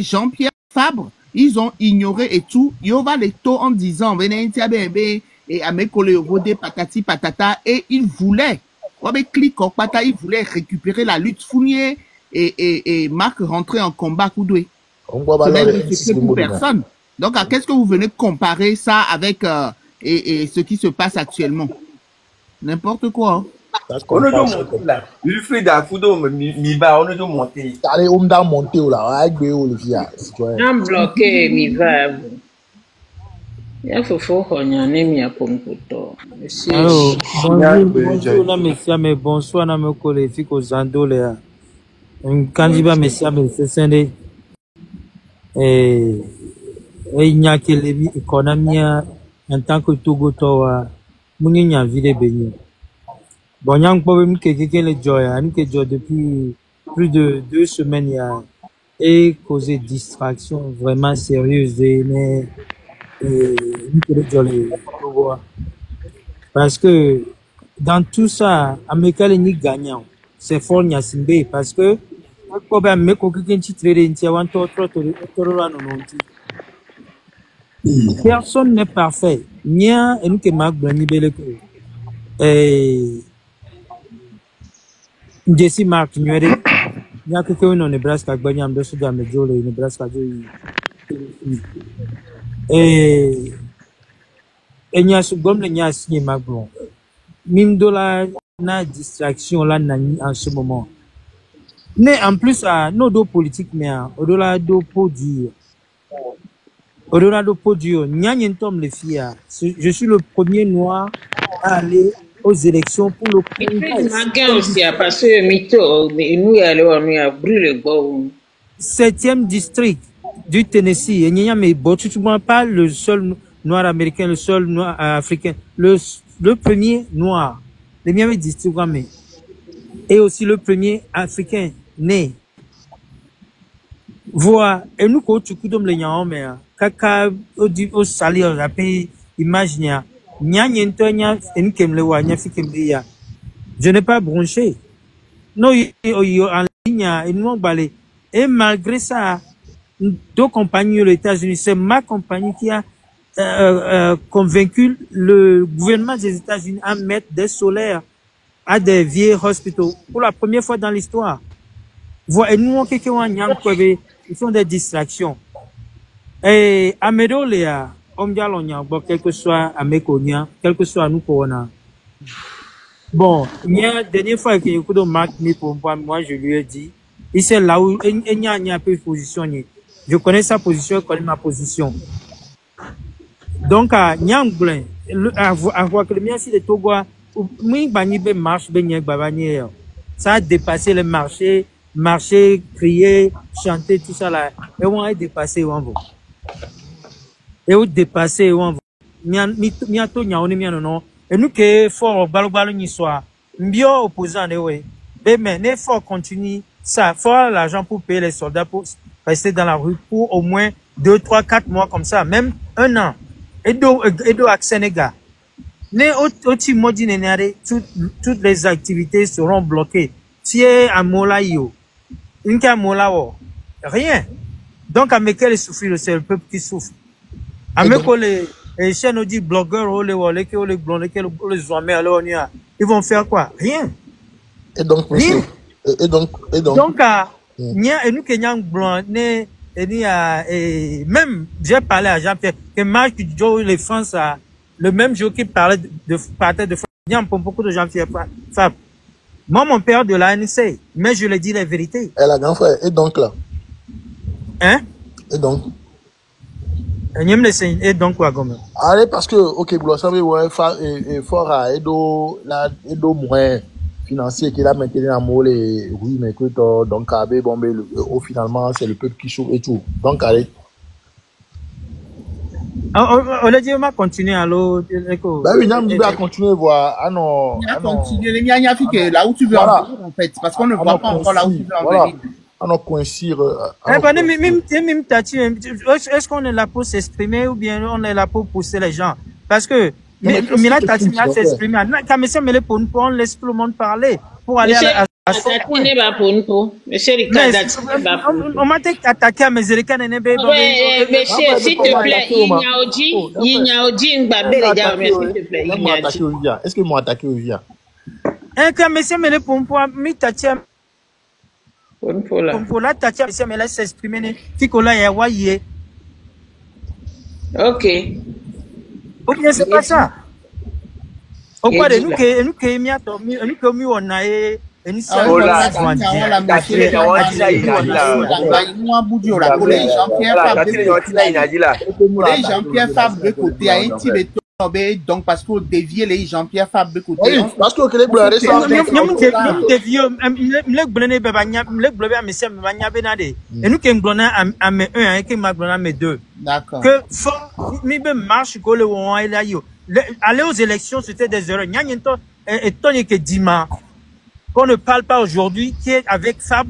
Jean-Pierre Fabre, ils ont ignoré et tout. Yova les taux en disant, venez, bébé, et à mes collègues, patati patata, et ils voulaient, ils voulaient récupérer la lutte Fournier et Marc rentrer en combat Koudoué. C'est pour personne. Donc, qu'est-ce que vous venez comparer ça avec et ce qui se passe actuellement? N'importe quoi. On a dû monter là. Le fait d'Afoudo, Miba, on a dû monter. Allez, on a monté là. Avec le fiat. On bloqué Miba. Il faut qu'on y en ait mis à Pomputo. Alors, bonjour, messieurs, mais bonsoir, na me collègue, aux Zandoléa. Un candidat, messieurs, mais c'est scindé. Et il n'y a que l'économie en tant que Togo, toi, mon y a ville béni. Bon, il y a un problème que quelqu'un le joie, depuis plus de 2 semaines, il y a et causé distraction vraiment sérieuse, mais parce que dans tout ça, Américain est gagnant. C'est fort Nyasimbe parce que personne n'est parfait. Nia et nous que Marc Blani Beleko. Jesse Mark Nuere. Nia que on est Nebraska Gbani Ambeso de Amejo le Nebraska et nya subom le nya signé Macron. Mime dollar na distraction là en ce moment. Mais en plus à nos dos politiques mais au-delà de produire. Au-delà de produire, nya nyentom les filles. Je suis le premier noir à aller aux élections pour le Congrès. Aussi parce que Mito nous allons à brûler le 7e district du Tennessee, et n'y a mais pas le seul noir américain, le seul noir africain, le premier noir, les miens districts et aussi le premier africain né. Voilà, et nous quand tu coudes les gens mais kaka au salaire la paye imaginer nya nyentonya en kemle wa nya fikemlia. Je n'ai pas bronché. Non yo en ligne et nous balé. Et malgré ça, 2 compagnies aux États-Unis, c'est ma compagnie qui a convaincu le gouvernement des États-Unis à mettre des solaires à des vieux hôpitaux pour la première fois dans l'histoire. Et nous, ils font des distractions. Et à Médoléa, quel que soit à Mékonia, quel que soit à nous pour bon, il y a dernière fois que j'ai marqué pour moi, je lui ai dit, il sait là où il y a un peu de position. Je connais sa position, je connais ma position. Donc, à Nyangblin, avoir que le mien, si les Togo, ça a dépassé le marché, crier, chanter, tout ça là. Et on a dépassé, on va. Et on a dépassé, on va. Et nous, que fort, balobalo, ni soit, bio opposant, mais il faut continuer ça. Faut l'argent pour payer les soldats pour rester dans la rue pour au moins 2, 3, 4 mois comme ça, même 1 an. Et do à Sénégal. Toutes les activités seront bloquées. Si à Molaïo, rien. Donc, à Mekel souffrir, c'est le peuple qui souffre. À Mekel, les chaînes dit blogueurs, ils vont faire quoi? Rien. Et donc, monsieur, et donc, et nous, Kenyans blancs, même, j'ai parlé à Jean-Pierre, que Marc Joe, les France, le même jour qu'il parlait de France, il y a beaucoup de Jean-Pierre Fab. Moi, mon père de l'ANC, mais je lui dis la vérité. Et la grand frère, et donc là? Hein? Et donc? Et donc quoi, gomme? Allez, parce que, ok, vous savez, ouais, fort à Edo, là, Edo, moins financier qu'il a maintenu à Mole, oui, mais écoute, donc, bon, finalement, c'est le peuple qui chauffe et tout. Donc, allez. On a dit, on va continuer à l'eau. Bah oui, on va continuer à voir. Ah non. On va continuer. Il y a là où tu veux en venir, en fait. Parce qu'on ne voit pas encore là où tu veux en venir. On a coïncide. Est-ce qu'on est là pour s'exprimer ou bien on est là pour pousser les gens? Parce que, mais là, Tati, s'exprimer. Quand monsieur me pour nous, on laisse tout le monde parler. Pour aller à à son point. Atatine ba ponpo. Monsieur Mais Ricard, atatine ba ponpo. on m'a attaqué à mes élections, Ouais, monsieur, s'il te plaît, Oh, Inyaoji, Mbabe, les gars, mais s'il te plaît, Inyaoji. Est-ce que m'ont attaqué Olivia? un cas, monsieur, mais le pompo, mi tatia, Ponpo là. pompo, là, tatia, monsieur, mais là, s'exprimer, Tikola, et Hawaii. Ok. Ou bien, c'est pas ça. Au Et quoi de dit nous, là. que nous, que nous, que nous, on a, et nous, ça, Oh on là, a besoin de la dire. monsieur moi collège Jean-Pierre Fabre collège Jean-Pierre Fabre côté à un petit béton donc parce que dévier les Jean-Pierre Fabre côté Oui, parce que le bleu est Nous le blonné bebanya, le blonné monsieur bebanya benade. Et nous qui blonné à mes 1 et qui m'a blonné à mes 2. d'accord Que fort, mi be marche que le on est là yo. Aller aux élections c'était des erreurs. Nya nyento et Tony que Dima qu'on ne parle pas aujourd'hui qui est avec Fab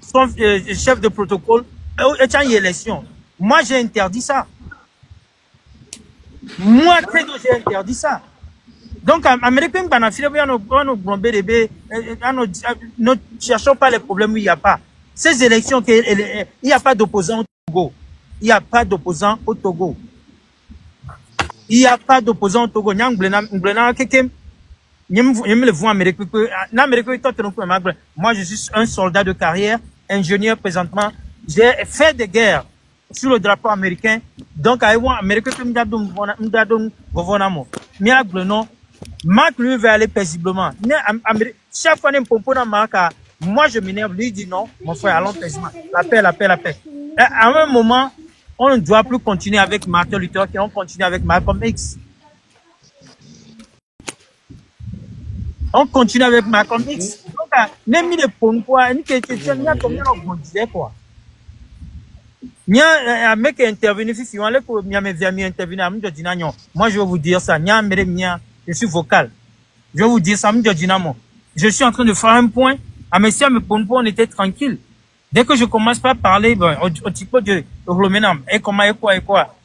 son chef de protocole et une élection. Moi j'ai interdit ça. Moi j'ai interdit ça. Donc, Américain, ne cherchons pas les problèmes où il n'y a pas. Ces élections, il n'y a pas d'opposant au Togo. Il n'y a pas d'opposant au Togo. Il n'y a pas d'opposant au Togo. Moi, je suis un soldat de carrière, ingénieur présentement. J'ai fait des guerres sur le drapeau américain. Donc, Marc, lui, va aller paisiblement. Chaque fois, moi, je m'énerve. Lui, il dit non, mon frère, allons paisiblement. La paix, la paix, la paix. Et à un moment, on ne doit plus continuer avec Martin Luther King, on continue avec Malcolm X. On continue avec Malcolm X. Donc, n'aime les ponts, quoi. Ni que tu as combien on disait, quoi. Un mec qui est intervenu, si on allait pour intervenir, moi, je vais vous dire ça. Je suis vocal. Je vais vous dire ça, je suis en train de faire un point. À Messia, on était tranquille. Dès que je commence pas à parler, au type de Roménam, et comment, et quoi.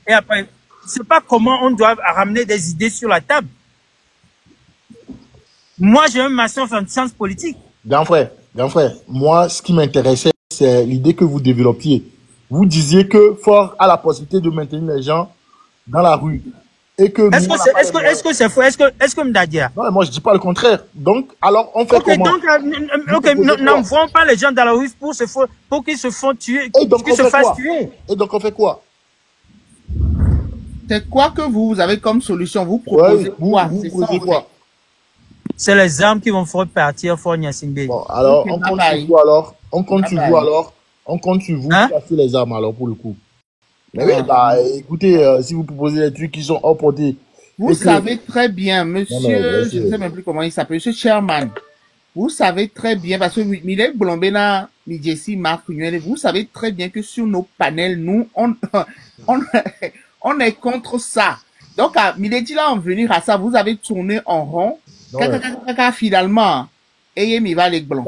Et après, c'est pas comment on doit ramener des idées sur la table. Moi, j'ai une master en sciences politiques. Grand frère, moi, ce qui m'intéressait, c'est l'idée que vous développiez. Vous disiez que Fort a la possibilité de maintenir les gens dans la rue. Et que est-ce que c'est faux? Est-ce que m'dadia? Non, moi je dis pas le contraire. Donc, alors on fait comment? Donc, n'envoyons pas les gens dans la rue pour qu'ils se font tuer, qu'ils se fassent tuer. Et donc on fait quoi? C'est quoi que vous avez comme solution? Vous proposez quoi? Vous proposez quoi? C'est les armes qui vont faire partir Fort Nyasingbe. Bon, alors on compte sur vous alors. On compte sur vous alors. On compte sur vous pour passer les armes alors pour le coup. Mais oui, bah, écoutez, si vous proposez des trucs qui sont hors portée. Vous savez très bien, monsieur, je ne sais même plus comment il s'appelle, monsieur Sherman. Vous savez très bien, parce que Milek Blombena, Midjessi, Marc, vous savez très bien que sur nos panels, nous, on est contre ça. Donc, Mileti là, en venir à ça, vous avez tourné en rond. Finalement, et Milek Blond.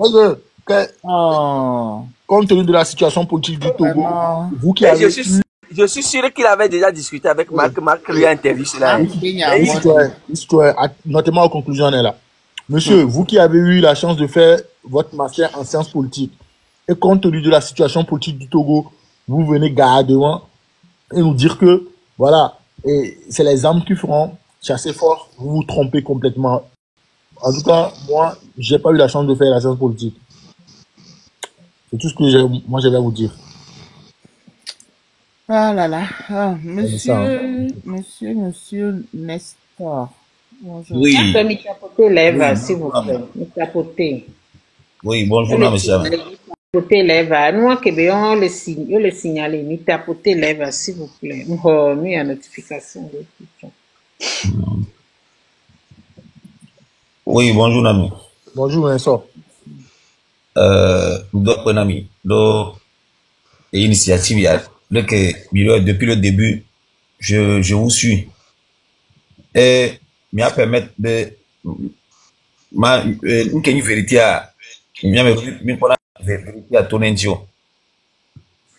Compte tenu de la situation politique du Togo, vous qui avez... Je suis sûr qu'il avait déjà discuté avec Marc. Marc lui a interviewé cela. Notamment aux conclusions, on est là. Monsieur, vous qui avez eu la chance de faire votre master en sciences politiques, et compte tenu de la situation politique du Togo, vous venez garder devant et nous dire que, voilà, et c'est les armes qui feront chasser Fort. Vous vous trompez complètement. En tout cas, moi, j'ai pas eu la chance de faire la science politique. C'est tout ce que moi j'avais à vous dire. Ah là là, monsieur Nestor. Bonjour. Oui. S'il vous plaît. Oui, bonjour, monsieur. Tapoter lèvres. Nous, à Québec, on le signale. Ni tapoter lèvres, s'il vous plaît. Nous, il y a notification. Oui, bonjour, Nami. Bonjour, Nestor. Nami, initiative, depuis le début, je vous suis. Et me permettre de une vérité à vérité à Tonentio.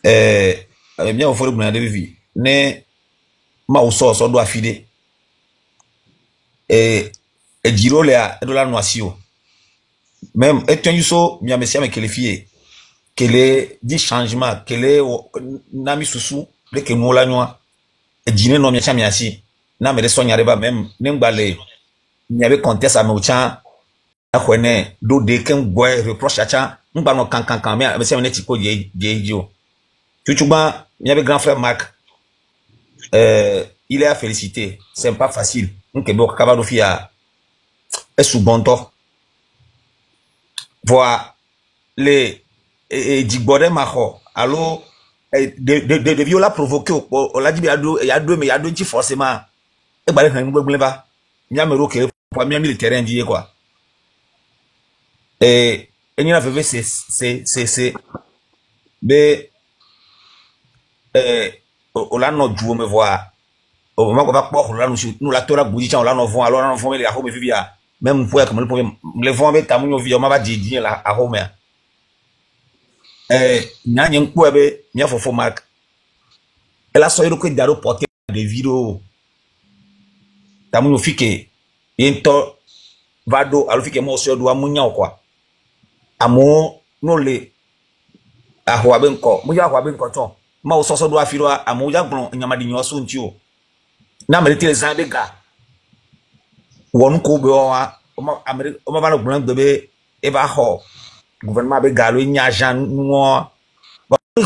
Bien au fond de vie. Ne ma au sort doit filer. Et Girole a de la noisio. Même, et tu as mis à messia mais qu'elle fille, qu'elle est dit changement, qu'elle est, nami sous, dès que nous la noix, et dîner non, miacham yassi, n'a me soigner arriba même, n'emballé, il y avait conteste à nos chans, à quoi do de qu'un boy reproche à chan, nous parlons quand, mais c'est un ético d'idiot. Tu vois, il y avait grand frère Marc, il est à féliciter, c'est pas facile, donc, bon, Cavado Fia, est sous bon temps. Voilà, les, Digbode Maho, alors, de viola provoqué, on l'a dit, il y a deux, mais il y a deux qui forcément, et bah, il y a un numéro qui est, pour mieux le terrain, dit quoi. Et il y a un c'est, mais, on l'a not joué, me voir. Au moment qu'on va pas, nous la tora bougie, on l'a not voir, alors on a formé les arômes, vivia. Même pour comme le premier, les former, t'as mon vie, on m'a dit, la arôme. Nya nye nkpo ebe nya fofo mark ela so yero ko daro porter de vidéo tamu no fike yento vado alo fike mo so do amunya kwa amo no le ahwa be nko mo ya ahwa be nko ton ma o so do afiro amo ya gbon nyama di nyo so nti o na me tele zan be ga wonu ko be o ma amere o ma ba no gbon gbe e ba ho gouvernement be galo nya jan no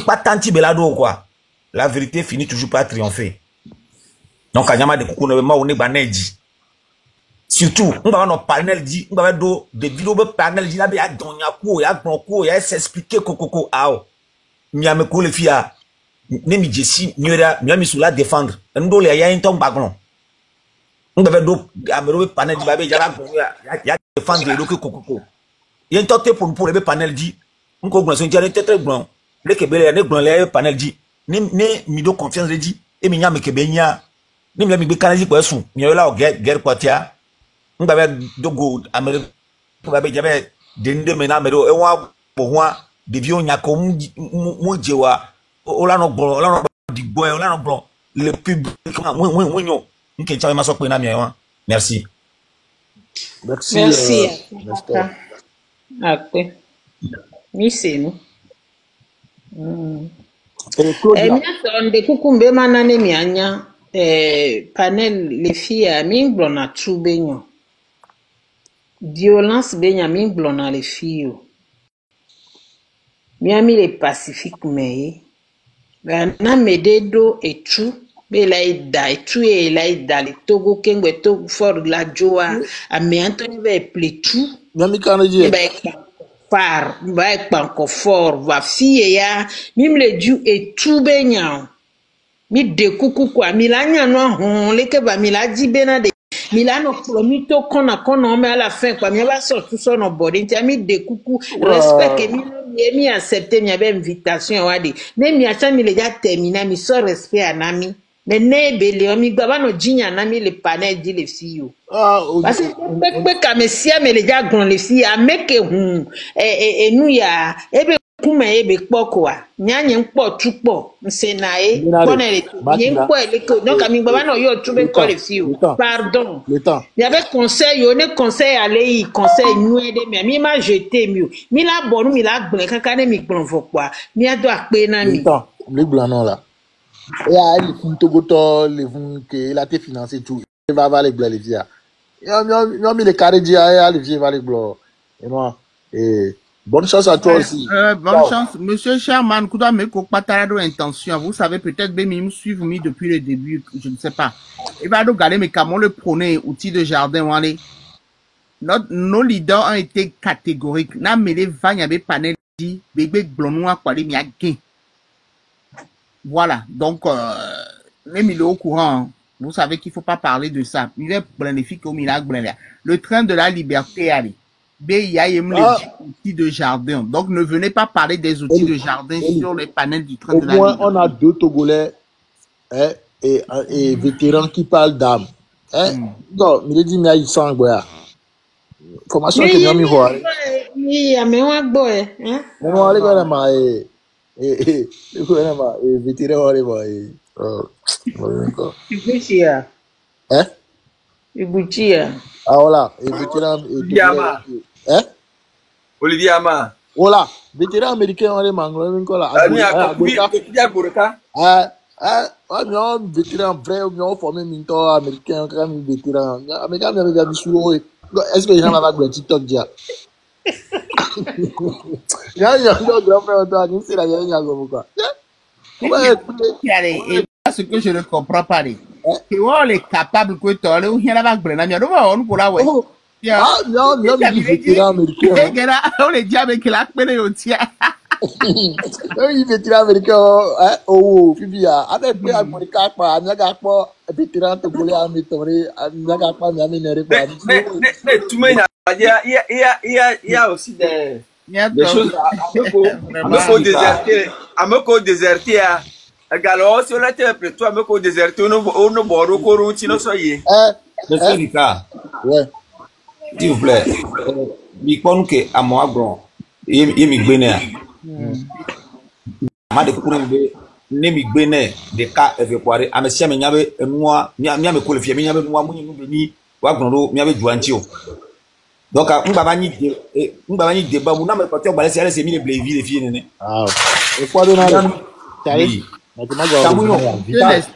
pas tanti belado quoi. La vérité finit toujours par triompher. Donc, Kanyama de Koukou ne m'a on est banéji. Surtout, on va nos panel dit, on va do des vidéos de panel dit là, il y a donya ko, il y a bronco, il y a s'expliquer coco ao. Miame ko le fia, ne mi jessi, miami sous la défendre. Ndo le ya un ton bagon. On va do amero panel dit babé, ya défendre le coco. Il y a un temps pour le panel dit, on ko gnon c'est très bon. Le kebele ne gnon le panel dit, ne mi do confiance dit, et mi nyame kebenya. Ni mi be kanji ko esun mi yo la o get kwatia ngba be dogo amere ko be jabe de nde me na amere e wa bo ho de bi onya ko mu jewa o la no gboro o la no digbo o la no gboro le public mo nyo nke chawe ma so pe na mi wa merci Merci. Nestor. Akwe. Mise no. Claudia, Mia sonde kukumbe manane mianya panel les filles mi blona trou benyo. Violence benya mi blona les filles. Miami les pacifique meye. Na mededo et trou be la ida et trou e la ida le togo kengwe togo for la joa a me Anthony ve ple trou. Miami Kanaji. E ba par ba encore fort va fille ya mim le du et trou benya. Mi de kuku kwa milanya no hon leke ba milaji bena de milano promito kona me à la fin kwa mi va sortir so no body ntia mi de kuku respect que mi accepter mi ave invitation wadi ne mi acha mi le ja terminer mi so respect anami mais ne bele mi gba no jinya nami le panel di le filles parce que pe ka me sia me le ja gon le filles a make e nu ya ebe kuma ebe kpọkwa nyanye mkpọ tukpọ nsenae konele ye mkpọ eleko donc ami baba no yo tube kole fiu pardon il y avait conseil yo ne conseil aller conseil nuede mi ma jeter mi la bonu mi la gbon kankan mi gbon fokwa mi ado ape na mi le blanc non là et à il font togoto les font que il a été financé tout il va avoir les blancs les dia yo mi les carré dia les va les blancs et moi et bonne chance à toi aussi. Bonne chance. Monsieur Sherman, Kouda Meko Patarado intention. Vous savez peut-être me suivre depuis le début, je ne sais pas. Il va donc garder mais comment le prôner outil de jardin ou aller. Nos leaders ont été catégoriques. N'a mêlé vagne avec panel dit bébé blonnois quoi les miaguins. Voilà. Donc même il est au courant. Vous savez qu'il faut pas parler de ça. Il est bénéfique au milagre. Le train de la liberté allez. Il y a les outils de jardin. Donc, ne venez pas parler des outils de jardin sur les panels du train de la liberté. On a deux Togolais et vétérans qui parlent d'âme. Non, il dit, mais il sent quoi. Formation que nous avons eu. Oui, mais on a boy. Mais on a les gars, vétérans, Ibuchia. Ibuchia. Ah, voilà. Et vétérans. Olivier Ama. Voilà, vétéran américain, on est mangé, mais quoi là? Ni a Goreka. On vétéran vrai, on formé minto américain, quand même vétéran. Américain, on avait sur est-ce que les gens là va TikTok déjà? Il y a un grand frère, toi, c'est la dernière comme quoi. Et ce que je ne comprends pas, c'est qu'on est capable de faire des choses avec Brennan. On pour la ouais. Ah, non, vétéran américain. On est déjà avec la peine au tien. Oui, vétéran américain, oh, Fibia, avec peu à mon cas, pas, n'a pas, vétéran te voulait à m'étonner, n'a pas m'amener quoi. Mais tout le monde, il y a aussi des choses à me déserter. Alors, si on était après toi, me déserter, on ne boit au tino soyez. Monsieur Ricard. Ouais. S'il vous plaît. Bikon que à moi grand. Il mi gbene. Ma de pour ne mi gbene de ka evepoire. Amesia me nyabe enua, mia me qualifier, mi nyabe enua munyi ni wa grand mi abe juanti. Donc, on va venir débat. On a même pas de c'est les filles, les filles. Ah, et quoi de mal? C'est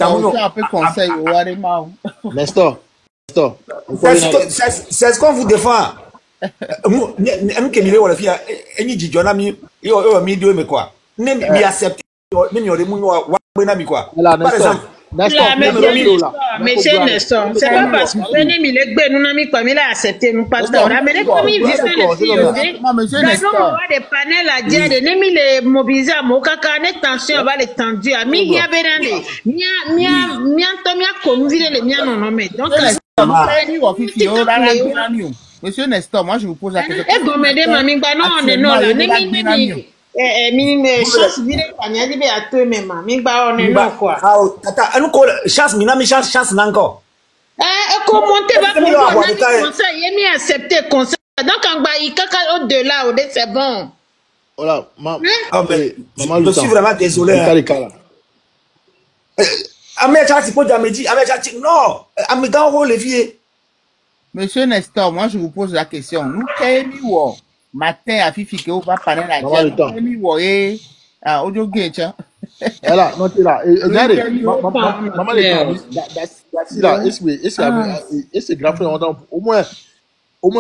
un peu conseil. Nestor. C'est ce qu'on vous défend. Nous qui milé la fille, ni dit John ami, mais quoi? Même il accepte, même il y a des mounoirs, quoi. Par exemple. Monsieur Nestor, c'est pas parce que nous n'avons pas accepté, nous pas d'accord. Mais comme il vient de avoir des panels à dire, les mobiliser à Mokaka, attention, on va les tendre. Mi ya berande, mia comme vile les miens non nommés. Donc, Monsieur Nestor, moi je vous pose la question. Et bon, mesdames, mamie, non, on est non là. Chance vile panyadi be atwe mema mingba on est non quoi tata anu ko chance minami chance nanko comment te va pour conseil yemi accepter conseil donc en bas ikaka au delà au c'est bon voilà je suis vraiment désolé Amé chance pour Jamedi Amé chance non Amé dans Olivier. Monsieur Nestor, moi je vous pose la question. Nous qu'est-ce matin à Fifi que va parler la guerre. Audio gate. Voilà, non tu là. Regardez, maman les là, est-ce que grand frère au moins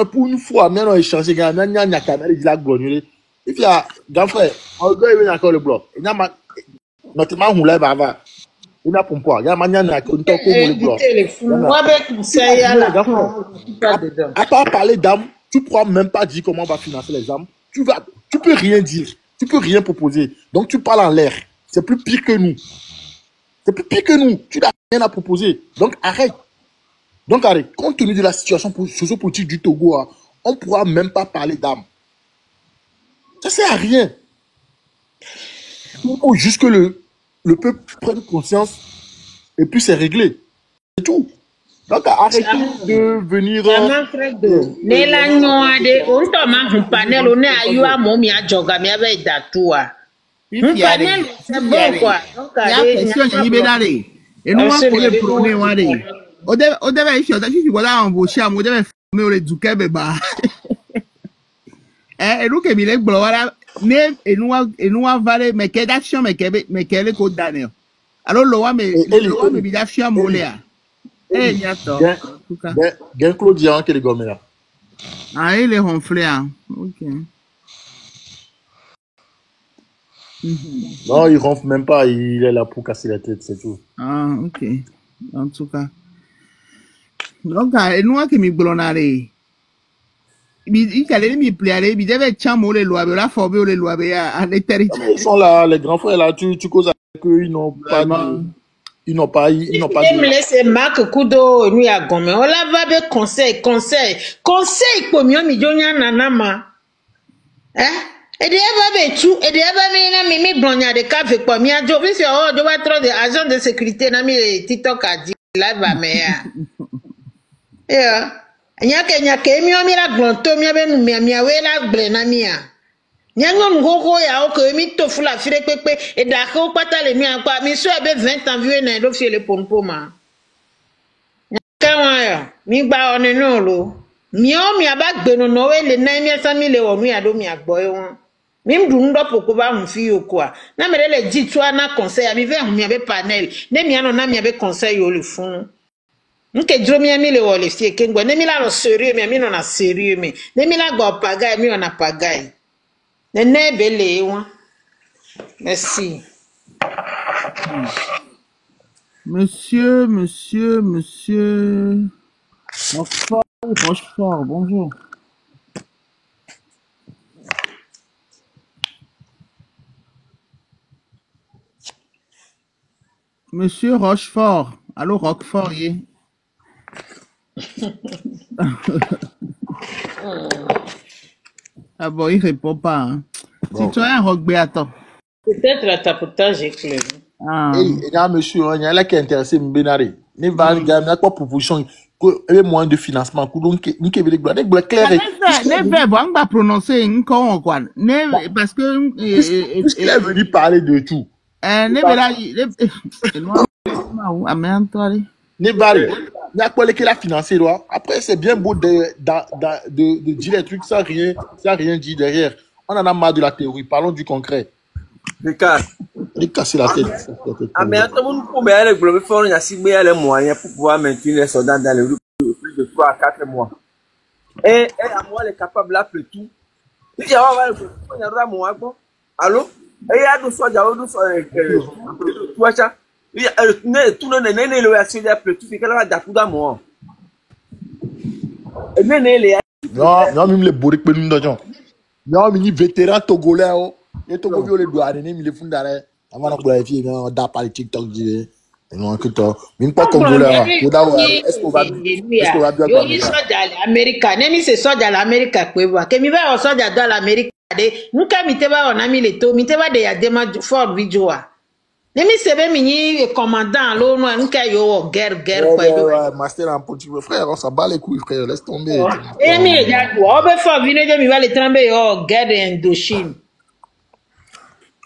pour une fois même on échanger gagne nya caméra il a glonné. Et puis grand frère, on doit y venir encore le bloc. Il y a notamment on lève avant. Il n'a pas il y a manière na ko nto ko le bloc. Moi avec conseil là. À part parler d'âme, tu ne pourras même pas dire comment on va financer les âmes. Tu peux rien dire. Tu peux rien proposer. Donc tu parles en l'air. C'est plus pire que nous. Tu n'as rien à proposer. Donc arrête. Compte tenu de la situation sociopolitique du Togo, on ne pourra même pas parler d'âme. Ça ne sert à rien. Il faut juste que le peuple prenne conscience et puis c'est réglé. C'est tout. Donc arrêtez de venir. Nela nyoade on toma un panel on est ayua momi a joga mi ave datua. Un panel c'est bon quoi. Donc il y a question libérale. Et nous on peut prôner wade. O deve ici on t'a dit voilà embaucher on deve former le duke beba. Et nous que mi gbo wala ne et nous vale mais que d'action mais que le code Daniel. Alors le wa me bi d'action moléa. Eh, Gain Claudia qui est gommé là. Ah, il est ronflé. Ok. Non, il ronfle même pas. Il est là pour casser la tête, c'est tout. Ah, ok. En tout cas. Donc, nous qui me blonare. Il allait me plaire. Il devait chamo les lois, la forber les lois à l'éternité. Ils sont là, les grands frères là. Tu causes avec eux, ils n'ont pas. Ils n'ont pas c'est Marc Kudo nous ya gomme on la va be conseil ko mi jonya nanama et de va be tu et de va me na mi blonya de ka fe po mi ajo bi se o do va trop de agent de sécurité na mi TikTok a dit live ba me ya nyake mi o mi la glonto mi be nu mi awe la ble na mi ya Nyangon gogo ya o que mi tofu la fire pepe et d'accord pas ta le mi quoi mi so be 20 ans vieux na do fie le pompoma. Kawa ya mi gba one no lo Mio mi abagbeno no we le na mi asami le wonu ya do mi agboy won. Mi mdu ndo poko ba mfi okwa. Na me le jitu na conseil mi ve hu mi abe panel. Ne mi ano na mi abe conseil yo le fun. Nke dro mi ami le wo le fie ke ngbo. Ne mi la no sérieux mi ami no na sérieux mi. Ne mi la gbo pagai mi ona pagai. Ne ne be le won. Merci. Monsieur. Rochefort, bonjour. Monsieur Rochefort. Allô, Roquefort, yé. Ah bon, il répond pas. Hein. Bon. Citoyen Roquebé, attends. Peut-être la tapotage est clair. Ah. Et là, monsieur, il y a là qui est intéressé, Mbénaré. Ne va pas quoi proposition, que moyen de financement, donc, nous qui veut les gloires, les clair. Ne vais pas prononcer encore quoi. Ne parce que. Puisqu'il est venu parler de tout. Ne verra. Nebari, il y a quoi qu'il a financé, là. Après, c'est bien beau de dire les trucs sans rien dire derrière. On en a marre de la théorie. Parlons du concret. Ricard. Il casser la tête. Ah, mais tout le monde peut bien les globes faire les moyens pour pouvoir maintenir les soldats dans les rues plus de 3 à 4 mois. Et à moi, elle est capable d'appeler tout. Il y a un mois. Allô? Et il y a deux soldats, tout ça. Il y a tout le monde est le assis d'appeler tout. Il y a un mois. Non, même les bourriques, mais nous, non, non, mais vétéran togolais, les Togolais, les douanes, les fondards, avant de la fille, on a parlé TikTok, non, que toi, mais pas congolais, est-ce qu'on va bien yo yi soja l'Amérique, nemi se soja l'Amérique kwe wa. Ke mi ba o soja do l'Amérique de, nka mi te ba o na mi le to, mi te ba de ya dema Ford Vidjoa. Nemi se be mi ni commandant lo no nka yo guerre kwa do. Master en politique, frère, on s'en bat les couilles, frère, laisse tomber. Et mi e ja do, o be Ford vine je mi va le trambe yo guerre Indochine.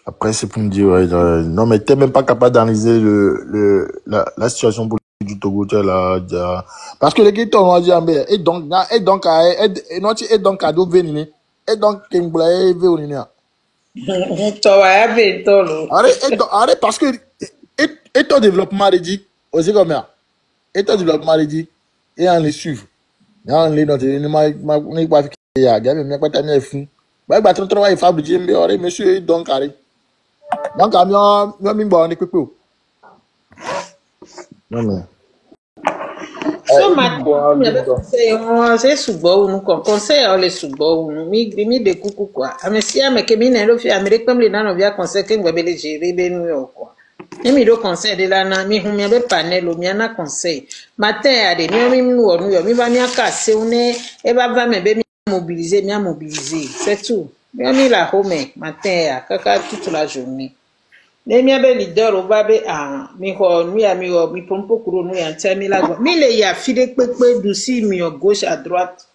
Après, c'est pour me dire, ouais, non, mais t'es même pas capable d'analyser la situation politique du Togo, tu là, parce que les gars, on dit, et donc, à Dovenine, et donc, Kengblay, Véonine. Arrête, parce que, et ton développement, dit, aussi comme ça, et ton développement, dit, et on les suit. Et on les note, on n'est pas fait, il y a, il n'y a pas de fou. Bah, bah, ton travail est fabriqué, mais, monsieur, donc, arrête. Donc, non, mais. So c'est subo nous conseil les subo nous mi de kuku quoi. Amesia me ke mi na lo fi Amerique comme les nano via conseil que ngwa bele gérer be nous yo quoi. Et mi do conseil de la na mi hu mi be panel o mi na conseil. Matin a de mi mi nu onu yo mi ba mi aka se une e ba me be mi mobiliser, c'est tout. Mi la home matin a kaka toute la journée. Ne mi abe leader o ba be mi ho nu ya mi o mi pompo kuro nu ya ntia mi lagbo mi le ya fide pepe du si mi o gauche à droite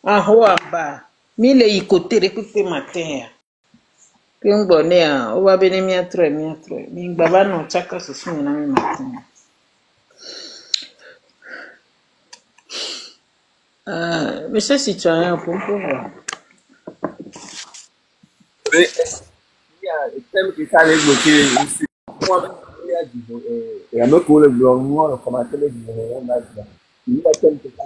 en haut en bas mi le yi côté de pepe matin ya ke ngbo ne o ba be ne mi atre mi gba ba no chaka so su na mi matin monsieur citoyen pompo thème qui ça les bloquer ici. Moi, il y a du et à me coller le noir on commence les on a il y a thème qui ça.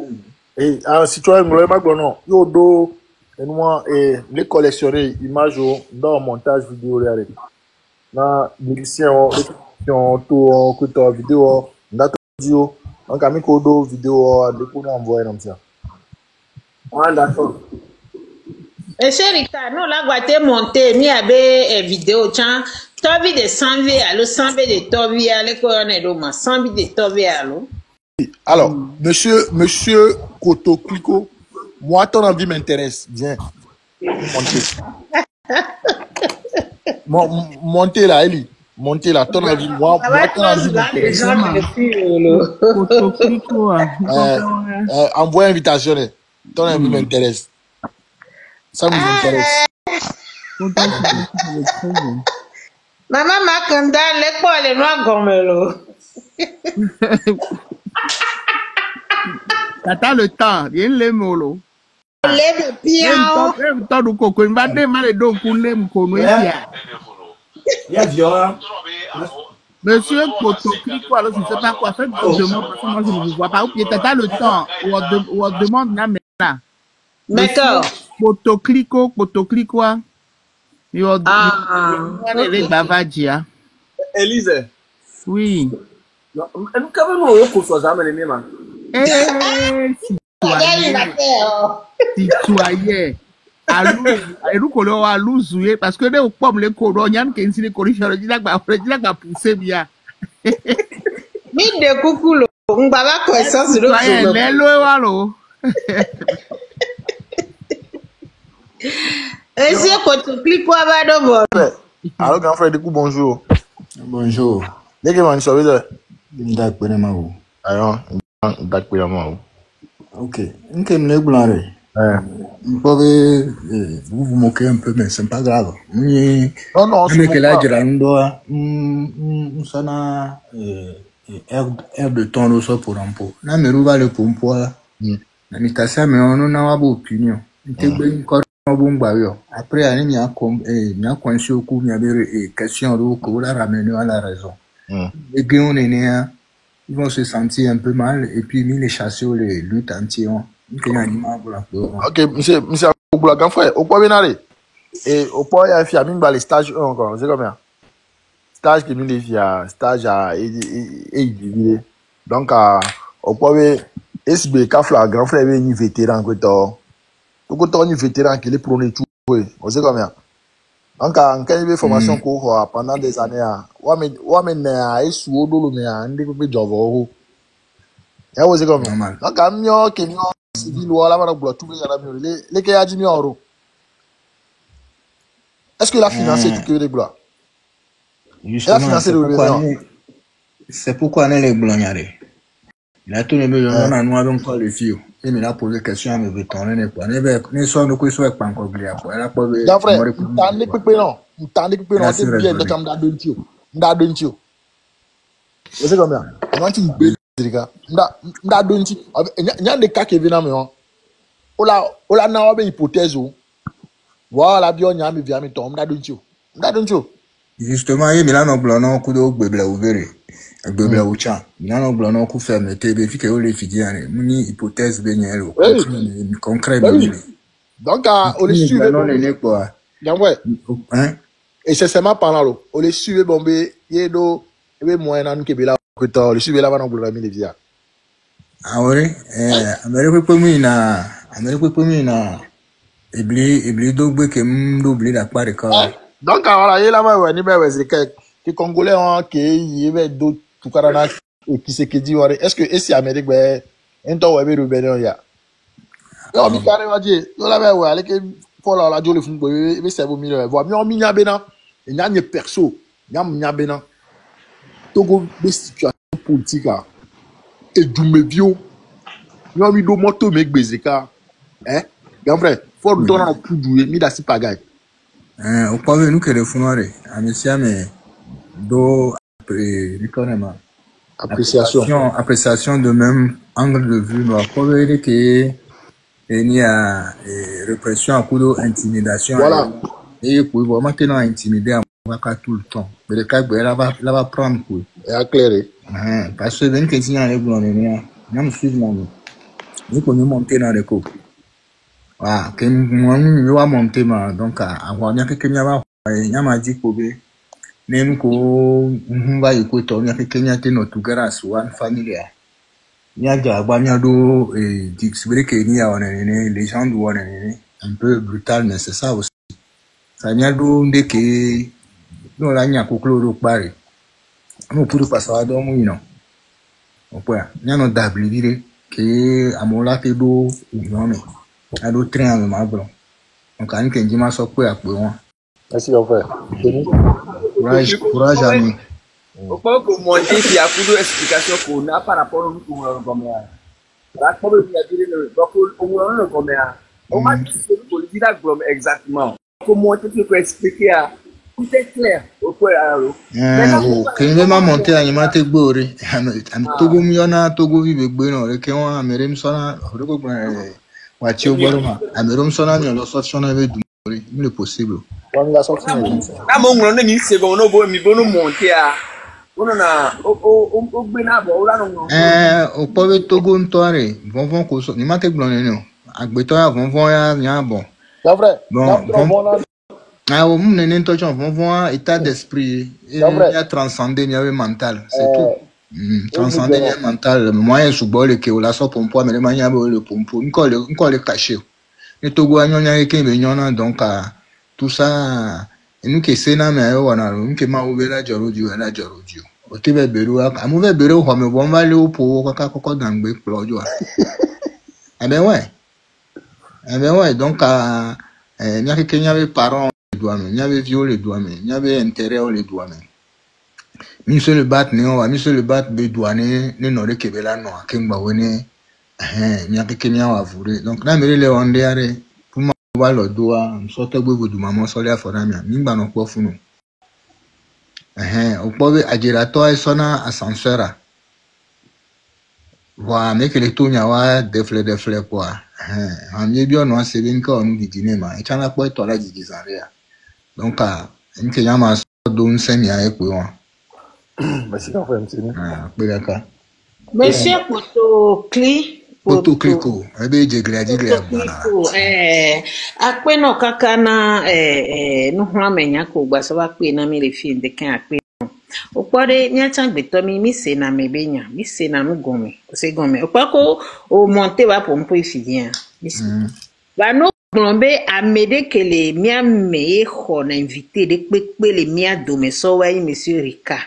Et un citoyen non, yo do et moi et les collectionner images dans montage vidéo là. Na musicien tout que ta vidéo na audio on a mis kodo vidéo de pour envoyer comme ça. Ah d'accord. Et c'est Ricard, nous la guate monté, mi abe vidéo tchan, tobi de 100 v allo, 100 v de tobi ale ko on est doma, 100 v de tobi allo. Alors, monsieur Koto Kliko, moi ton envie m'intéresse, viens. Montez là, Eli. Montez là, ton envie, moi ton envie m'intéresse. Envoie invitation, ton envie m'intéresse. Ça vous intéresse. Maman Makanda, l'école est noire comme l'eau. Tata le temps, il le molo. Lève pion. Même temps du coco, il va démarrer donc pour les moukono Yeah. ici. Il y a violent. Monsieur Potokli, quoi, alors je ne sais pas quoi, faites votre demande parce que moi je ne vous vois pas. Ou bien Tata le temps, on demande là maintenant. Monsieur D'accord. Potokli quoi. Il va Ok. Bavadia. Elise. Oui. Nous avons eu un coup sur ça, mais les mains. Citoyen. Alouze, parce que les pommes, les corons, il y a un qui est ici, corrigeant, il dit que pousser bien. Mi de coucou lo. M'baba connaissance de Citoyen, les lois, et c'est quoi tu cliques quoi va d'abord. Allô, grand frère, du coup, bonjour. Bonjour. Dès que je suis sauvé, Ndak Benamao. alors, d'accord, vraiment. Ok. Une qui me blanc. Vous pouvez vous moquer un peu, mais c'est pas grave. Non, non, Mais que là, pas. je l'ai ça n'a air de temps de ça pour un peu. Là, mais où va le pompo là? Mais t'as ça, mais on n'a pas opinion. T'es bien encore bon barrière. Après, il y a conscience au coup, il y a des questions que vous la ramenez à la raison. Les gars, on est né, ils vont se sentir un peu mal, et puis, ils les chasser, les luttes anti-on. Ok, monsieur, Oubla, grand frère, au point bien aller. Et au point, il y a fait les stages encore, c'est combien? Stage qui nous les fait, stage à diviser. Donc, au point, SB, Kafla, grand frère, il y a un vétéran, que t'as. Tout un vétéran qui est prôné tout, on sait combien. Donc, quand il y a une formation court pendant des années, ouais, mais, et sous l'eau, mais, on dit que c'est Java. Et on sait combien. Donc, quand il y a civil ou à la manobule, tout le monde, les gars, 10 000 euros. Est-ce qu'il a financé tout le monde? Il a financé le gouvernement. C'est pourquoi on est les blancs. Il a tout le monde, on a noir donc le fio. Il m'a posé des questions à me retourner. Ne sont nous qui sont pas encore bien. Grand frère, t'as des pépés non. T'as des pépés non. T'es bien de comme d'adon tio. D'adon tio. Vous savez combien? Moi tu me les gars. D'adon tio. Il y a des cas qui viennent à moi. Ola na obe hypothèse ou. Voilà bien on a mis bien mi tom d'adon tio. D'adon tio. Justement, il y a un blanc non coup de bébé ouvert. Bébé au chat. Il y a un blanc non coup fermé. T'es bien que les filles une hypothèse bénière concret. Donc on les suit. Et c'est seulement pendant l'eau. On les suit bombé. Yedo. Et moyen à nous qui est là. On les suit là-bas dans le ami de via. Ah ouais. Amérique pour moi Ibli donc que m'oublie la part de corps. Donc voilà, il y a là ouais ni ben c'est que congolais ont qui y avait d'autres tout carana qui se dit est-ce que c'est Amérique ben un temps ouais be rebellion ya. Yo mi carrément dit, yo là ouais avec pour la joli fun be c'est vous millions voir mi on mi nya bena et nya nye perso nya bena Togo be situation politique et du mebio yo mi do moto me gbezeka grand frère faut donner un coup doué mi da si pagaille. Au point nous que le funéraire à monsieur mais do appréciation de même angle de vue mais pour dire que il y a répression à coup d'intimidation et pour vraiment maintenant intimider on va tout le temps mais le cas là va prendre coup et clairé parce que ben que si on est blanc on me suit moi nous connaissons monter dans les coups. Ah, que moi, je vais monter, donc, avoir bien que m'a dit que, même que, on va écouter, on a que notre grâce, one famille. Il y a déjà, c'est que les gens doivent, un peu brutal, mais c'est ça aussi. Ça n'y a dès que, nous, là, il y a de Paris. Nous, pour passer à dormir, non. Au point, il y a notre d'abli, que, à mon lac, d'eau, non, à d'autres trains avec ma blanc. Donc, on a dit ma soeur pour moi. Merci, mon frère. Courage à nous. On peut monter il y a beaucoup d'explications qu'on a par rapport au comme là. Comme il a dit le comme on m'a dit ce que vous dites exactement. Comment tu peux expliquer Tout est clair. Au point alors. Maintenant, Que ne ma monter à Yamate Gbori. I'm Togo Miona, Togo Vive Bueno, Rekewa, Amerim Sona, Roko, Watio Boroma, Amerum Sona, lo sortion avec Dumori, il est possible. On l'a sorti, mais il dit. à mon nom, il s'est bon, mi bono monter à. On a au benabo, on a non. Au pauvre Togo Ntoire, Vonvon Koso, ni mate Bloneno, Agbetoya, Vonvon ya bon. C'est vrai. Bon, ah, au moment où nous avons état d'esprit, il y a transcendé, il y avait mental, c'est tout. Transcendé, il y a mental. Moi, je suis bon, le kéo, la sorte pompo, mais le mania, le pompo, encore le caché. Et Togo, il y a un qui est donc, tout ça, nous qui sommes là, mais on a nous qui m'a ouvert la Jorodio, la Jorodio. Au Tibet Béro, à mauvais Béro, on me bombe aller au pot, au caca, dans le bec, Claudio. Eh ben ouais, donc, il y a quelqu'un qui avait parents. Il y avait viol les douanes, il y avait intérêt les douanes. Monsieur le bat néo, monsieur le bat be douane, ne n'aurait que bela non, kemba wene, il y a quelqu'un qui a avoué. Donc là, mais les ondéare, pour moi, voir le doigt, sorte de bout du maman solia foramia, mimba no quoi funu. Au pauvre agirato et sona ascenseur. Voilà, mais que les tours n'y a des fleurs quoi. En mieux bien, non, c'est bien qu'on nous dit dîner, mais il y en a pas toi là, dit des arrêts. Donc, il y a un don seigneur et quoi. Merci d'en faire un petit peu. D'accord. Monsieur Potokli. Potokliko. Eh bien, j'ai gladi Potokliko. Akpe no kakana no hwamenya ko gbasa wa pe na mi le fi de kan akpe. Okpore nyata gbeto mi se na mebenya, mi se na no gome. O se gome. Okpako o monte wa pompo ifidien. Ba no Glombe a m'aider que les miens on a invité des pépés les miens domesso ouais monsieur Rika.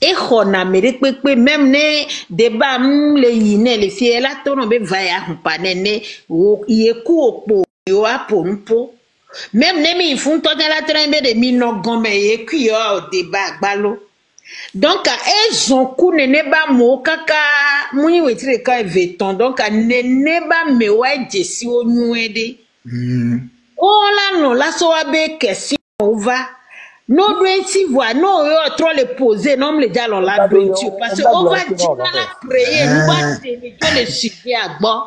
Et on a m'aider pépé même ne débat les yine les filles là ton be vaya pas nene ou yeku po yo a pompo. Même ne mi font tout la trembe de mi no gombe yeku yo au débat balo. Donc elles ont coup nene ba mo kaka muni wetire ka veton donc nene ba me ouais jesi o nuede. Oh là non, là ça va be question on va. Non doit si voir non yo trop le poser non me le dire là parce que on va dire la créer nous va te le sujet à bon.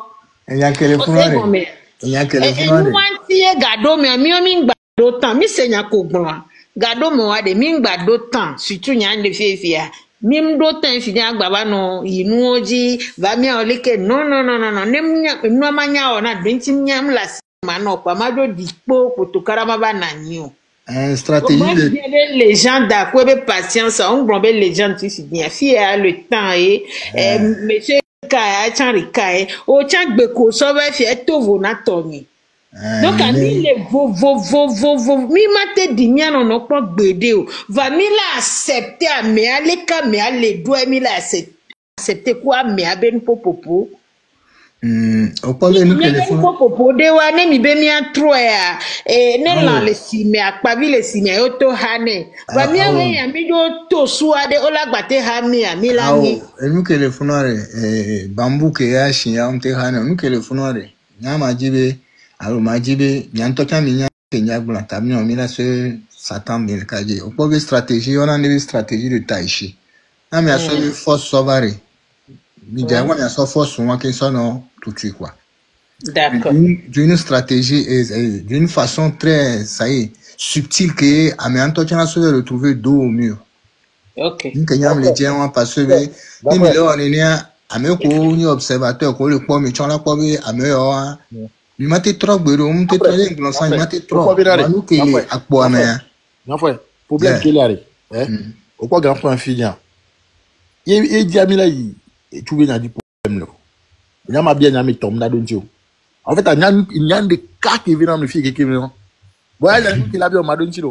Il y a que le fond. Il y a que le fond. Nous va tirer gado mais mi gado temps mi senya ko gbon. Gado mo wa de mi gado temps surtout nya de fefia. Mi do temps fini agbaba no inu oji va mi oleke non nem manya ona drinti nyam la mano pas mal de dispo pour tout carama bananio. Stratégie de les gens d'accord avec patience on bombe les gens tu bien fi a le temps et monsieur ka chanrika e o chagbe ko so be fi to vo na toni. Donc à mi le vo mi mate dimia no po gbede o va mi la accepter a me ale ka me ale do mi la accepter quoi me aben popopo. Au pavé nous téléphone. Popo de wa ne mi be mi atro ya ne la le si me akpavi le si me oto hane va mi awe ya mi do to suade olagbate ha mi a mi la ni nous téléphonare bambou ke ya shinya on te hane nous téléphonare nyama jibe alo majibe nyanto kami nya kenya bula tamni o mi la se satan bien kaje au pavé stratégie on a une stratégie de taichi na mi aso force sauvare mi jawa mi aso force on qui sont tout de suite quoi. D'accord. D'une stratégie et d'une façon très ça y est subtile que à mes entretiens se retrouver dos au mur. OK. Nous gagnons les diamants parce que les millions on est à mes co observateurs qu'on le pomme et on la pomme à meilleur. Il m'a été trop bureau, on m'a été trop l'ensemble, il m'a été trop. Nous qui à quoi mais. Non frère, problème qu'il arrive. Au quoi grand point filiant. Il dit à Mila il tout bien dit problème là. Il y a ma bien ami Tom là donc. En fait, il y a des cas qui viennent me faire qui viennent. Voilà, il a bien ma donc là.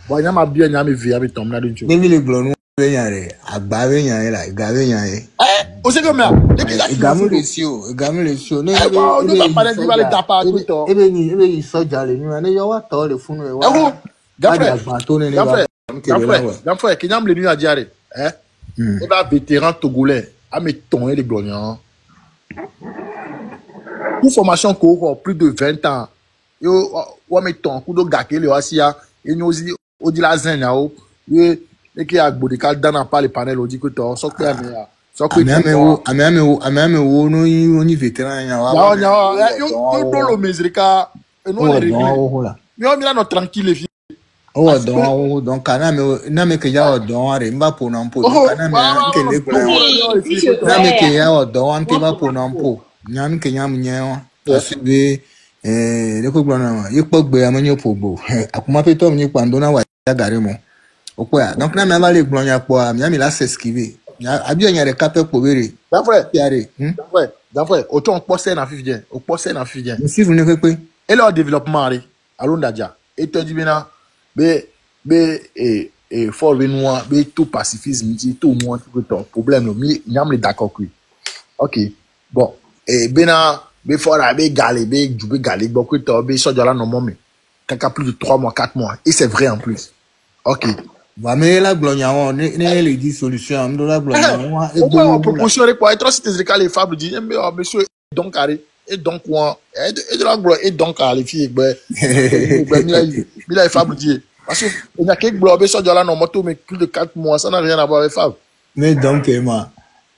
Bon, il y a ma bien ami vie avec Tom là donc. Depuis les blonds yare agbawe yan la gawe yan o se comme là depuis là gamu le sio no no pa parler va le tapa tout to ebe ni soja le ni ne yo wa to le funu e wa Grand-frère, qui n'a pas le à dire, il va vétéran togolais, à mes tons et les glognons. Pour formation court, plus de 20 ans, il y a mes tons, coup de gâquet, le Asia, et nous on dit la zen yao et qui a gbodi ka dana pas les panels on dit que toi so que ame wo no ni veteran ya wa yo do lo mesrika no le régler yo mi la no tranquille fi o don donc na me ke ya o don are mba po na mpo donc na me ke le gura na me ke ya o don ante ba po na mpo nyam ke nyam nyen asibe le ko gura na yi pogbe amonyo pogbo akuma pe to mi pando na wa gare mo okwa donc na me ba le gura nya po mi la s'esquiver abi on yare capé pour vérifier d'après autant poser na fidien au poser na fidien si vous ne faites pas et leur développement ari alonda dia et te dit bena et fort benoit be tout pacifisme dit tout moins tout ton problème no mi nyam le d'accord oui OK bon et bena be fort be galé be djube galé beaucoup to be so jola no moment kaka plus de 3 mois 4 mois et c'est vrai en plus OK. Mais la glonia on les dit solution on la glonia on proposition quoi être c'était les fables dit mais monsieur donc arrêt et donc quoi et de la gloire et donc les filles ben il a fables dit parce que il y a quelques blocs sur là non moto mais plus de 4 mois ça n'a rien à voir avec fable mais donc moi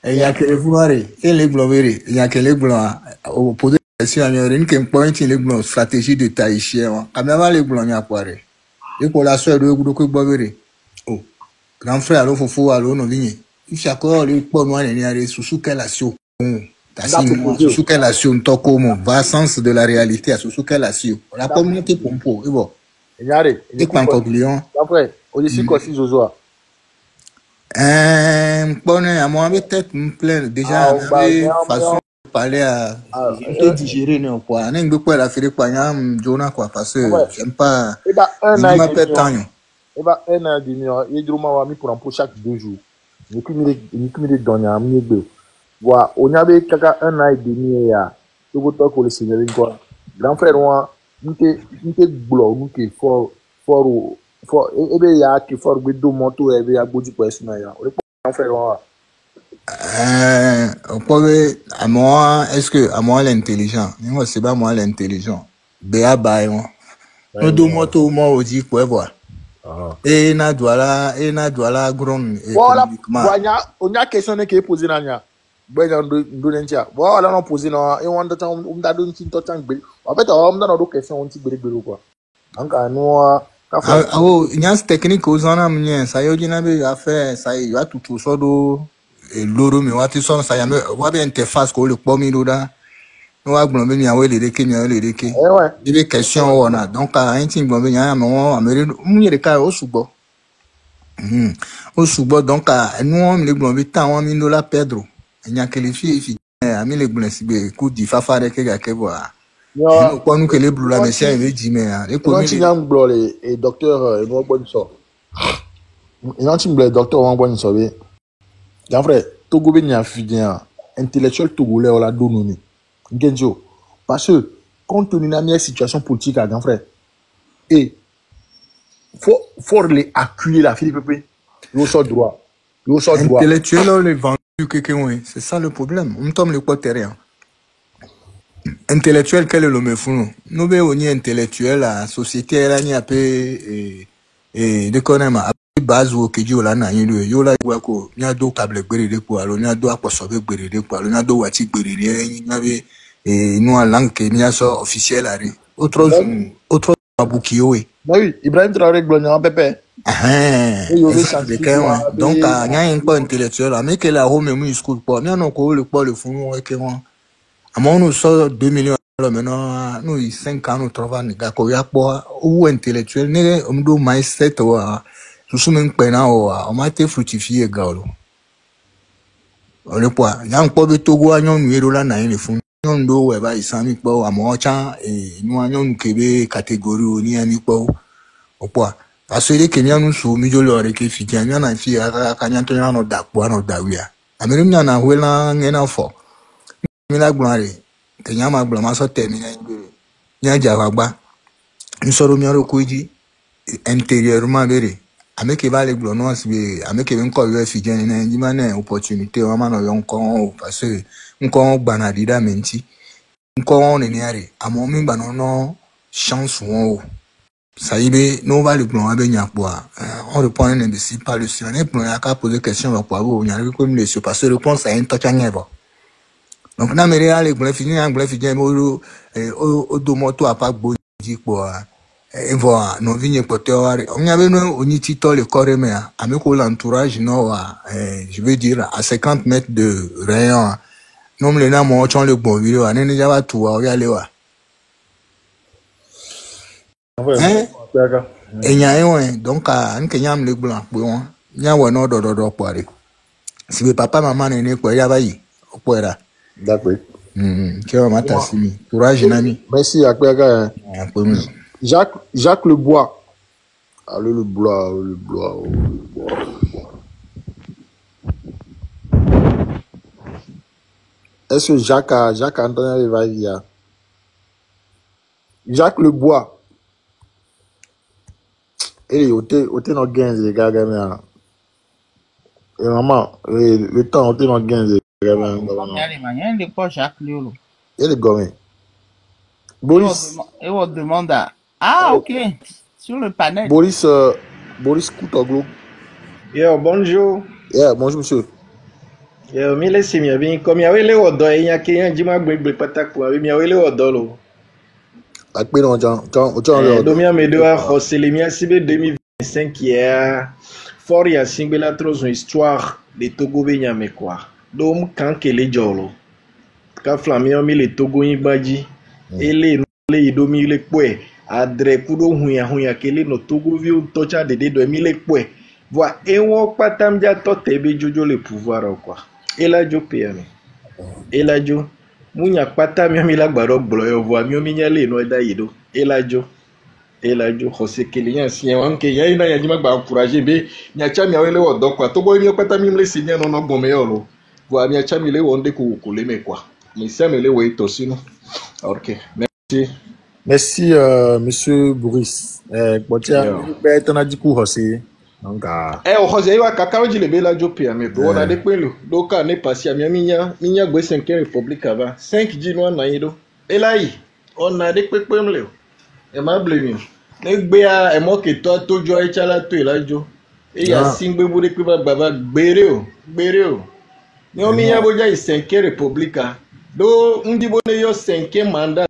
il y a que les voir et les blocs il y a que les blocs au poser question une qui point les blocs stratégie de taïchien quand même les blocs n'y quoi et pour la soeur de ko gbogere oh grand frère alo fofo alo no vinye if yakọ le po no ani are susu kela sio susu kela sio ntoko mo va sens de la réalité à susu kela sio la communauté pompo et bon yare et quand conclusion après on dit quoi si zozo bonne à moi peut-être plein déjà façon de parler à te digérer non quoi n'engbe quoi la faire quoi nyam jona quoi parce que j'aime pas un an et demi il droma mi pour chaque 2 jours ni kumire donya mi gbe wa onyabe kaka un an et demi ya to to ko le seigneur quoi grand frère moi nte glo nuke for ebe ya ki for gbe do moto ebe ya gboju po esuna ya o grand frère moi à moi est-ce que à moi l'intelligent moi c'est pas moi l'intelligent béa ba moi no do moto moi aussi pour voir et na douala gron voilà onya question ne ke poser na nya gbe ndo nentia voilà non poser na e won da do ntin to tan gbe en fait on da no do question on ti gbe quoi donc no nya technique aux en amien ça yo dina be affaire ça y va tout so do loro mi wa ti so ça ya me wa be interface ko le po mi do da no wa gbon be mi awe le deke des questions on a donc un tin gbon be nya mo amere mu yere ka o sugbo donc nous on le gbon be ta won mi do la pedro nya ke le fi ami le gbon si be ku di fafa de ke ga ke bo no ko nu ke le blu la mesia meji me e ko mi nyam gbo le et docteur no gbon so il tin ble docteur won gbon so be grand frère togo be nya fidien intellectuel togolais o la dononi ngenjo parce que compte tenu de la situation politique à grand frère et faut les accueillir la Philippe Pépé yo sort droit intellectuel on les vendu quelqu'un c'est ça le problème on tombe le côté rien intellectuel quel est le mefuno nous be oni intellectuel la société elle ni appelé et de connaître base wo keji ola na yin yo la wa ko nya do table gbere de ko alo nya do aposo be gbere de ko alo nya do wati gbere de yin na be nous en langue que nya so officiel ari autre abuki we oui Ibrahim Traoré glogna pépé donc nya yin pas intellectuel mais que la home mu school pas nya no ko le pas le fun we que moi amon nous so 2 millions maintenant nous 5 ans nous travaillons ga ko ya po ou intellectuel ne on do mindset wa susumen pena o ma te fructifier galo o le po yan po be togo anyon nuero la na ile fun yon do we ba isami po amo cha nu anyon kebe catégorie oni ami po o po asere kenya nu su mi jo lo re ke fi jan na fi aka kanya to na no dapo na dawia amere mi na hwela ngena fo mi la gbare kenya ma gbara ma so termine nya jawagba mi soro mi ro koji intérieurement bere ameke va les glonos be ameke ben ko yo fi jen na njima na opportunité o ma no yo nko parce que nko gbana dida menti nko on ni are amo mi gba no chance won o Ça y est, nous on va le plan avec Nyakwa. On répond à un imbécile par le sur. On est plan à qu'à poser question à quoi vous, il y a comme le sur parce que réponse à un touch à n'importe. Donc, na mere ale gble fini an gble fini o do moto apa gbo ji po evo no vinye pote wari onya be no oni tito le corps me ame ko l'entourage no wa je veux dire à 50 mètres de rayon non le na mo chon le bon vidéo anene jaba tu wa ya le wa enya ewe donc an kenyam le blanc po won nya wa no do pare si be papa maman ne ko ya ba yi opera D'accord. Courage, Nami. Merci à Jacques Lebois. Allez, le Blois. Est-ce que Jacques Antoine Rivavia? Jacques Lebois. Et au dans 15 les gars, et maman, le temps, au dans 15 les gars. Jacques Liolo. Et les gommes. Boris. Et on demande à... Ah, ok. Sur le panel. Boris Koutoglo. Yo, bonjour. Yeah, bonjour, monsieur. Yo, mi le si mi abi comme y avait les odo e yan ke yan jima gbegbe patak pour mi avait les odo lo. Akpe non Jean do mi amedo a khosele mi asibe 2025 hier. For ya singela trop une histoire de Togo be nyame quoi. Do m kan ke le jolo. Ka flamio mi le Togo yin baji. Ele no le do mi le pwe. Adre kudo hunya kele no Togo vi un tocha de do mi le pwe. Voi e won patam ja to tebe jojo le pouvoir quoi. Ela jo PM. Ela jo munya pata mi la gbaro gblo yo voi mi nyale no da yido. Ela jo Jose kele yan si yan ke yan ina yan jima gba encourager be nya cha mi awele odo kwa to boy mi pata mi le si yan no gbon me yo lo. Voi mi cha mi le won de ko le me quoi. Mi sa me le we to sino. OK. Merci, monsieur Boris. Donc, o Jose wa kakao jile bela jo pe ame bo na de pelu do ka ne pasi ami minya gbe 5 République avant 5 jino na yido elai on na de pepe mle e ma blame ne gbe a e mo ke to jo e chala to elajo e ya singbe bu de pe baba gbere o ni o minya bo ja 5 République do ndi bo ne yo 5 mandat